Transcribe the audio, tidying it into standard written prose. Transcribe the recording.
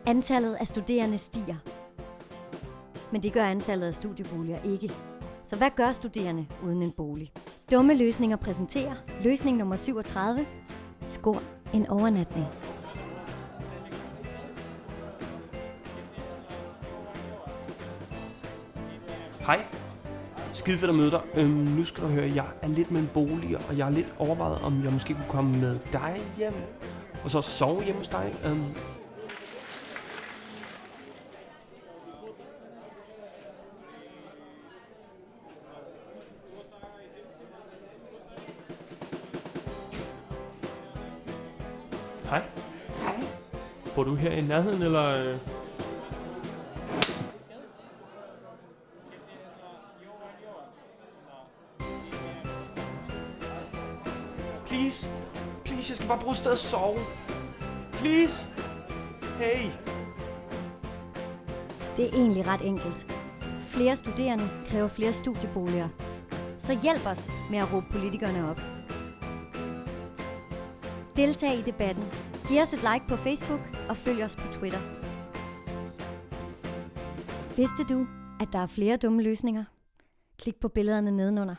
Antallet af studerende stiger. Men det gør antallet af studieboliger ikke. Så hvad gør studerende uden en bolig? Dumme Løsninger præsenterer løsning nummer 37. Skor en overnatning. Hej. Skide fedt at møde dig. Nu skal du høre, jeg er lidt med en bolig, og jeg er lidt overvejet, om jeg måske kunne komme med dig hjem, og så sove hjemme hos dig. Hej. Hej. Bor du her i nærheden, eller? Please, jeg skal bare bruge et sted at sove. Please. Hey. Det er egentlig ret enkelt. Flere studerende kræver flere studieboliger. Så hjælp os med at råbe politikerne op. Deltag i debatten. Giv os et like på Facebook og følg os på Twitter. Vidste du, at der er flere dumme løsninger? Klik på billederne nedenunder.